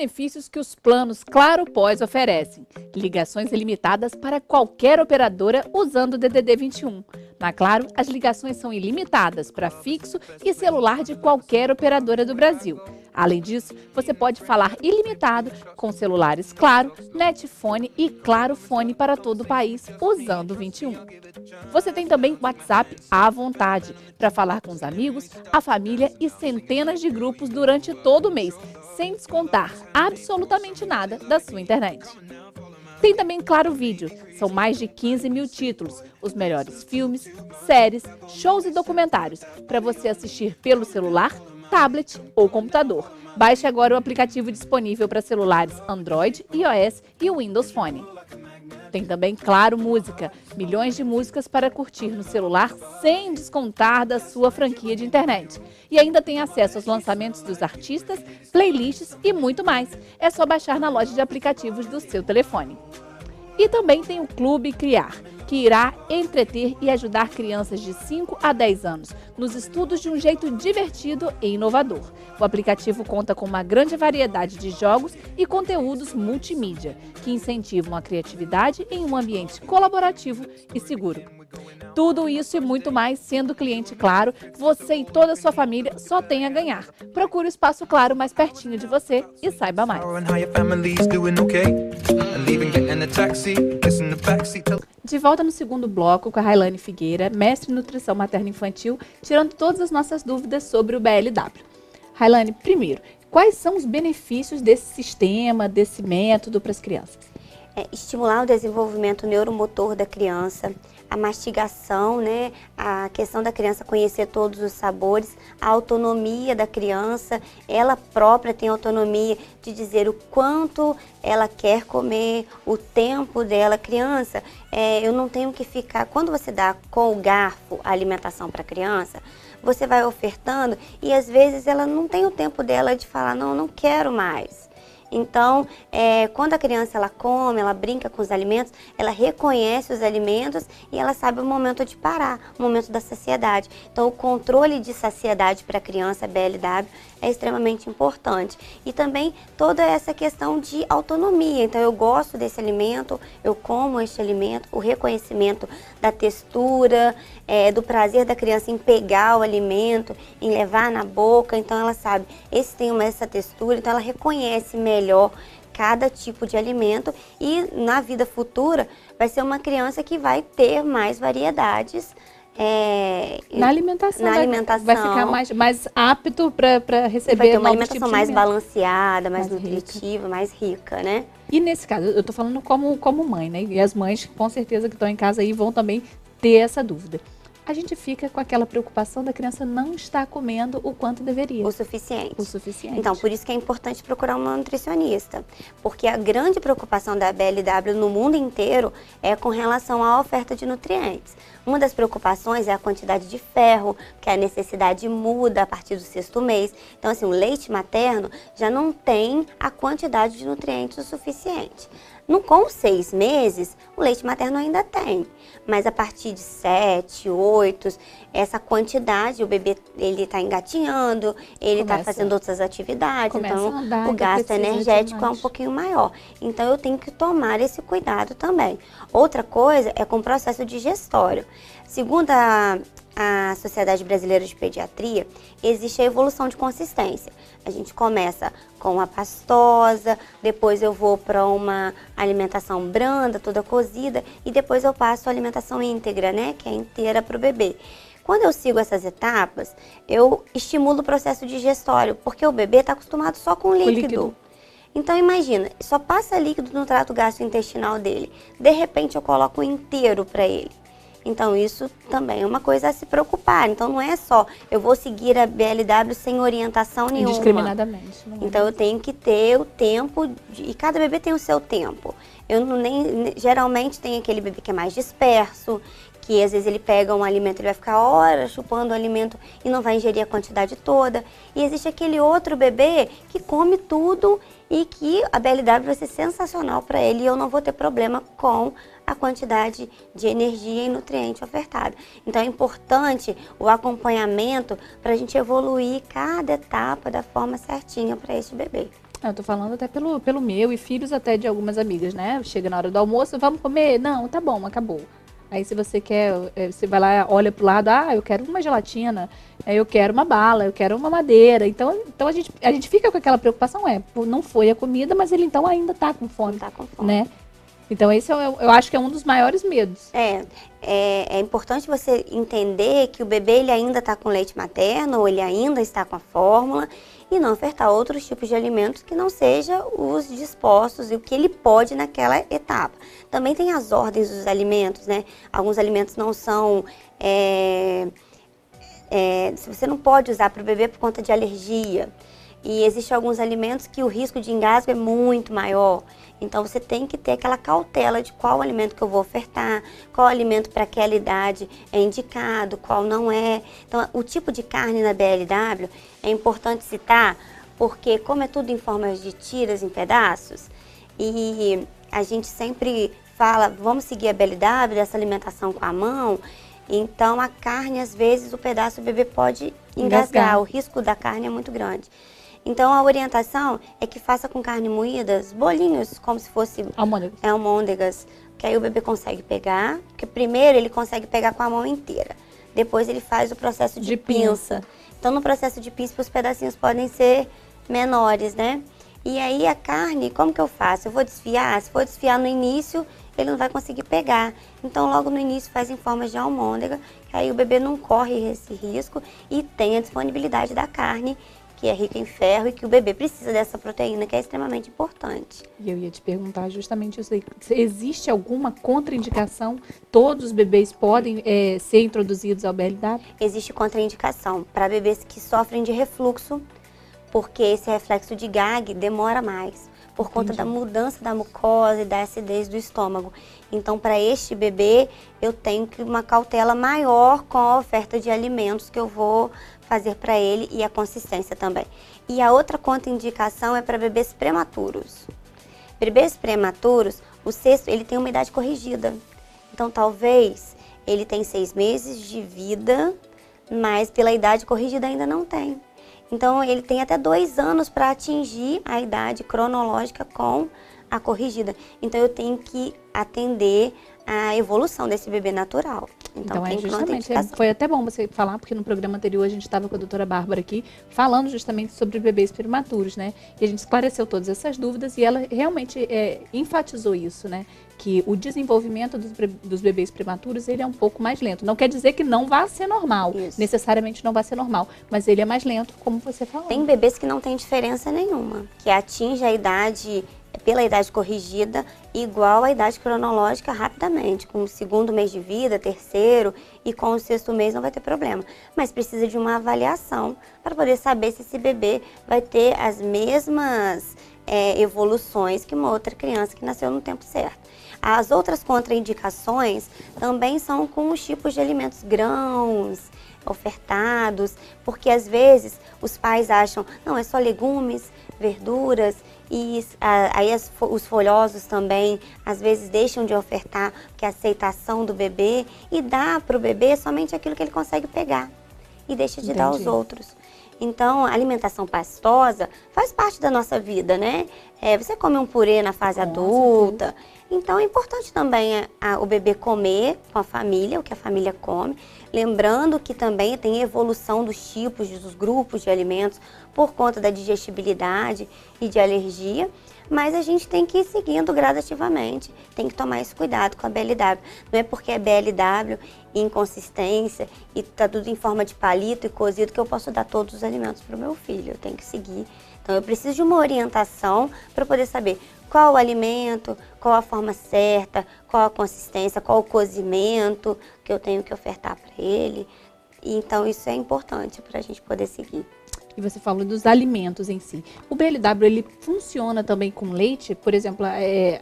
benefícios que os planos Claro Pós oferecem. Ligações ilimitadas para qualquer operadora usando o DDD 21. Na Claro, as ligações são ilimitadas para fixo e celular de qualquer operadora do Brasil. Além disso, você pode falar ilimitado com celulares Claro, Netfone e Claro Fone para todo o país usando o 21. Você tem também WhatsApp à vontade para falar com os amigos, a família e centenas de grupos durante todo o mês, sem descontar absolutamente nada da sua internet. Tem também Claro Vídeo, são mais de 15 mil títulos, os melhores filmes, séries, shows e documentários para você assistir pelo celular, tablet ou computador. Baixe agora o aplicativo disponível para celulares Android, iOS e Windows Phone. Tem também Claro Música, milhões de músicas para curtir no celular sem descontar da sua franquia de internet. E ainda tem acesso aos lançamentos dos artistas, playlists e muito mais. É só baixar na loja de aplicativos do seu telefone. E também tem o Clube Criar, que irá entreter e ajudar crianças de 5 a 10 anos nos estudos de um jeito divertido e inovador. O aplicativo conta com uma grande variedade de jogos e conteúdos multimídia, que incentivam a criatividade em um ambiente colaborativo e seguro. Tudo isso e muito mais, sendo cliente Claro, você e toda a sua família só tem a ganhar. Procure o Espaço Claro mais pertinho de você e saiba mais. De volta no segundo bloco com a Railane Figueira, mestre em nutrição materno-infantil, tirando todas as nossas dúvidas sobre o BLW. Railane, primeiro, quais são os benefícios desse sistema, desse método para as crianças? Estimular o desenvolvimento neuromotor da criança, a mastigação, né, a questão da criança conhecer todos os sabores, a autonomia da criança, ela própria tem autonomia de dizer o quanto ela quer comer, o tempo dela. Criança, eu não tenho que ficar, quando você dá com o garfo a alimentação para a criança, você vai ofertando e às vezes ela não tem o tempo dela de falar, não quero mais. Então, quando a criança ela come, ela brinca com os alimentos, ela reconhece os alimentos e ela sabe o momento de parar, o momento da saciedade. Então, o controle de saciedade para a criança, BLW, é extremamente importante. E também toda essa questão de autonomia. Então, eu gosto desse alimento, eu como este alimento, o reconhecimento da textura, do prazer da criança em pegar o alimento, em levar na boca. Então, ela sabe, esse tem essa textura, então ela reconhece melhor cada tipo de alimento e na vida futura vai ser uma criança que vai ter mais variedades na alimentação. Vai ficar mais apto para receber vai ter uma alimentação mais balanceada, mais nutritiva, mais rica, né? E nesse caso, eu tô falando como mãe, né? E as mães com certeza que estão em casa aí vão também ter essa dúvida. A gente fica com aquela preocupação da criança não estar comendo o quanto deveria. O suficiente. O suficiente. Então, por isso que é importante procurar uma nutricionista. Porque a grande preocupação da BLW no mundo inteiro é com relação à oferta de nutrientes. Uma das preocupações é a quantidade de ferro, que a necessidade muda a partir do 6º mês. Então, assim, o leite materno já não tem a quantidade de nutrientes o suficiente. Com 6 meses, o leite materno ainda tem, mas a partir de 7, 8, essa quantidade, o bebê ele está engatinhando, ele está fazendo outras atividades, então o gasto energético é um pouquinho maior. Então eu tenho que tomar esse cuidado também. Outra coisa é com o processo digestório. Segundo a Sociedade Brasileira de Pediatria, existe a evolução de consistência. A gente começa com a pastosa, depois eu vou para uma alimentação branda, toda cozida, e depois eu passo a alimentação íntegra, né, que é inteira para o bebê. Quando eu sigo essas etapas, eu estimulo o processo digestório, porque o bebê está acostumado só com líquido. Então imagina, só passa líquido no trato gastrointestinal dele, de repente eu coloco inteiro para ele. Então isso também é uma coisa a se preocupar. Então não é só eu vou seguir a BLW sem orientação nenhuma. Indiscriminadamente. Então eu tenho que ter o tempo, e cada bebê tem o seu tempo. Geralmente tem aquele bebê que é mais disperso, que às vezes ele pega um alimento, ele vai ficar horas chupando o alimento e não vai ingerir a quantidade toda. E existe aquele outro bebê que come tudo e que a BLW vai ser sensacional para ele e eu não vou ter problema com a quantidade de energia e nutriente ofertada. Então é importante o acompanhamento para a gente evoluir cada etapa da forma certinha para esse bebê. Eu tô falando até pelo meu e filhos até de algumas amigas, né? Chega na hora do almoço, vamos comer? Não, tá bom, acabou. Aí se você quer, você vai lá, olha pro lado, eu quero uma gelatina, eu quero uma bala, eu quero uma madeira. Então a gente fica com aquela preocupação, não foi a comida, mas ele então ainda tá com fome, Tá com fome. né? Então esse eu acho que é um dos maiores medos. É importante você entender que o bebê ele ainda está com leite materno, ou ele ainda está com a fórmula, e não ofertar outros tipos de alimentos que não sejam os dispostos e o que ele pode naquela etapa. Também tem as ordens dos alimentos, né? Alguns alimentos não são... você não pode usar para o bebê por conta de alergia. E existem alguns alimentos que o risco de engasgo é muito maior. Então você tem que ter aquela cautela de qual alimento que eu vou ofertar, qual alimento para aquela idade é indicado, qual não é. Então o tipo de carne na BLW é importante citar, porque como é tudo em forma de tiras em pedaços, e a gente sempre fala, vamos seguir a BLW, dessa alimentação com a mão, então a carne, às vezes, o pedaço do bebê pode engasgar, o risco da carne é muito grande. Então, a orientação é que faça com carne moída, bolinhos, como se fosse almôndegas, que aí o bebê consegue pegar, porque primeiro ele consegue pegar com a mão inteira, depois ele faz o processo de pinça. Então, no processo de pinça, os pedacinhos podem ser menores, né? E aí, a carne, como que eu faço? Eu vou desfiar? Se for desfiar no início, ele não vai conseguir pegar. Então, logo no início, faz em forma de almôndega, que aí o bebê não corre esse risco e tem a disponibilidade da carne, que é rica em ferro e que o bebê precisa dessa proteína, que é extremamente importante. E eu ia te perguntar justamente isso aí. Existe alguma contraindicação? Todos os bebês podem ser introduzidos ao BLW? Existe contraindicação para bebês que sofrem de refluxo, porque esse reflexo de gag demora mais, por conta da mudança da mucosa e da acidez do estômago. Então, para este bebê, eu tenho que uma cautela maior com a oferta de alimentos que eu vou fazer para ele e a consistência também. E a outra contraindicação é para bebês prematuros. Bebês prematuros, o cesto, ele tem uma idade corrigida. Então, talvez ele tenha 6 meses de vida, mas pela idade corrigida ainda não tem. Então, ele tem até 2 anos para atingir a idade cronológica com a corrigida. Então, eu tenho que atender a evolução desse bebê natural. Então tem justamente, foi até bom você falar, porque no programa anterior a gente estava com a doutora Bárbara aqui, falando justamente sobre bebês prematuros, né? E a gente esclareceu todas essas dúvidas e ela realmente enfatizou isso, né? Que o desenvolvimento dos bebês prematuros, ele é um pouco mais lento. Não quer dizer que não vá ser normal, necessariamente não vai ser normal, mas ele é mais lento, como você falou. Tem bebês que não tem diferença nenhuma, que atinge a idade, pela idade corrigida, igual à idade cronológica rapidamente, com o 2º mês de vida, 3º e com o 6º mês não vai ter problema. Mas precisa de uma avaliação para poder saber se esse bebê vai ter as mesmas evoluções que uma outra criança que nasceu no tempo certo. As outras contraindicações também são com os tipos de alimentos, grãos ofertados, porque às vezes os pais acham, não, é só legumes, verduras, e aí os folhosos também às vezes deixam de ofertar, que é a aceitação do bebê, e dá para o bebê somente aquilo que ele consegue pegar e deixa de dar aos outros. Então, a alimentação pastosa faz parte da nossa vida, né? Você come um purê na fase adulta, então é importante também o bebê comer com a família, o que a família come. Lembrando que também tem evolução dos tipos, dos grupos de alimentos por conta da digestibilidade e de alergia, mas a gente tem que ir seguindo gradativamente, tem que tomar esse cuidado com a BLW. Não é porque é BLW em consistência e está tudo em forma de palito e cozido que eu posso dar todos os alimentos para o meu filho, eu tenho que seguir. Então eu preciso de uma orientação para poder saber qual o alimento, qual a forma certa, qual a consistência, qual o cozimento que eu tenho que ofertar para ele. Então isso é importante para a gente poder seguir. E você falou dos alimentos em si. O BLW, ele funciona também com leite? Por exemplo,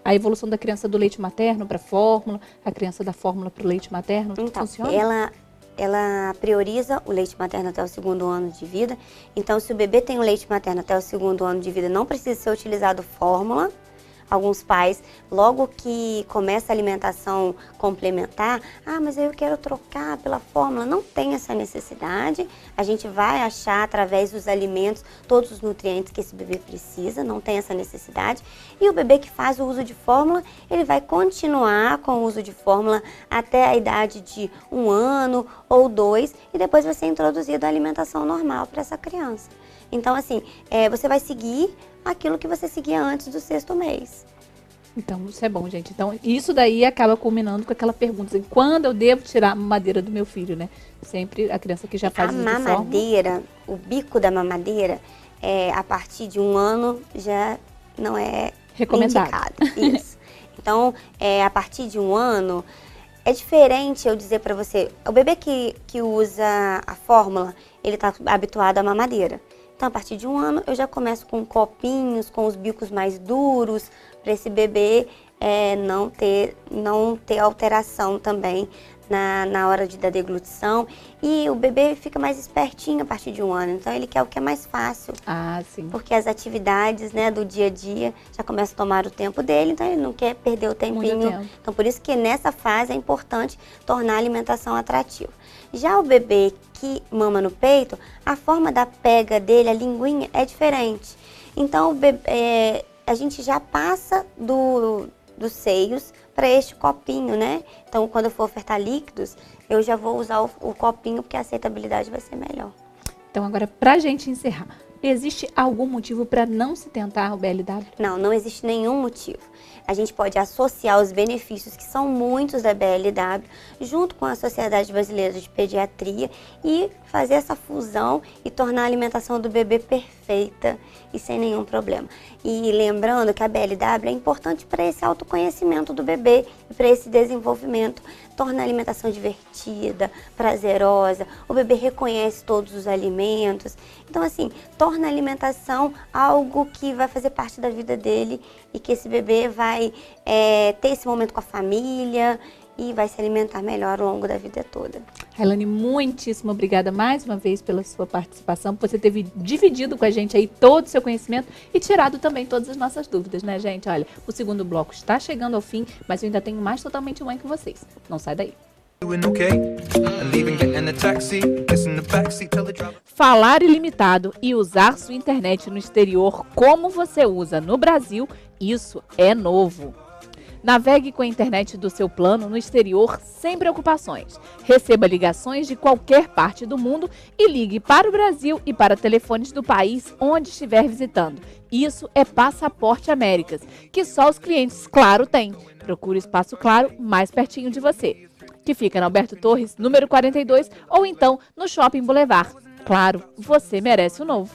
a evolução da criança do leite materno para a fórmula, a criança da fórmula para o leite materno, então, funciona? Ela prioriza o leite materno até o 2º ano de vida. Então, se o bebê tem o leite materno até o 2º ano de vida, não precisa ser utilizado fórmula. alguns pais, logo que começa a alimentação complementar, mas eu quero trocar pela fórmula. Não tem essa necessidade, a gente vai achar através dos alimentos todos os nutrientes que esse bebê precisa, não tem essa necessidade. E o bebê que faz o uso de fórmula, ele vai continuar com o uso de fórmula até a idade de 1 ano ou 2 e depois vai ser introduzida a alimentação normal para essa criança. Então, assim, você vai seguir aquilo que você seguia antes do 6º mês. Então, isso é bom, gente. Então, isso daí acaba culminando com aquela pergunta, assim, quando eu devo tirar a mamadeira do meu filho, né? Sempre a criança que já faz isso de forma... A mamadeira, o bico da mamadeira, a partir de 1 ano já não é recomendado. Indicado. Isso. Então, a partir de 1 ano, é diferente eu dizer para você, o bebê que usa a fórmula, ele está habituado à mamadeira. Então, a partir de 1 ano, eu já começo com copinhos, com os bicos mais duros, para esse bebê não ter alteração também na hora da deglutição. E o bebê fica mais espertinho a partir de 1 ano, então ele quer o que é mais fácil. Sim. Porque as atividades, né, do dia a dia já começam a tomar o tempo dele, então ele não quer perder o tempinho. Então, por isso que nessa fase é importante tornar a alimentação atrativa. Já o bebê que mama no peito, a forma da pega dele, a linguinha, é diferente. Então, a gente já passa dos seios para este copinho, né? Então, quando eu for ofertar líquidos, eu já vou usar o copinho, porque a aceitabilidade vai ser melhor. Então, agora, para a gente encerrar, existe algum motivo para não se tentar o BLW? Não existe nenhum motivo. A gente pode associar os benefícios, que são muitos da BLW, junto com a Sociedade Brasileira de Pediatria e fazer essa fusão e tornar a alimentação do bebê perfeita e sem nenhum problema. E lembrando que a BLW é importante para esse autoconhecimento do bebê e para esse desenvolvimento. Torna a alimentação divertida, prazerosa, o bebê reconhece todos os alimentos. Então, assim, torna a alimentação algo que vai fazer parte da vida dele e que esse bebê vai ter esse momento com a família e vai se alimentar melhor ao longo da vida toda. Railane, muitíssimo obrigada mais uma vez pela sua participação, por você ter dividido com a gente aí todo o seu conhecimento e tirado também todas as nossas dúvidas, né, gente? Olha, o 2º bloco está chegando ao fim, mas eu ainda tenho mais Totalmente Mãe com vocês. Não sai daí. Falar ilimitado e usar sua internet no exterior como você usa no Brasil, isso é novo. Navegue com a internet do seu plano no exterior sem preocupações. Receba ligações de qualquer parte do mundo e ligue para o Brasil e para telefones do país onde estiver visitando. Isso é Passaporte Américas, que só os clientes Claro têm. Procure o Espaço Claro mais pertinho de você, que fica na Alberto Torres, número 42, ou então no Shopping Boulevard. Claro, você merece o novo.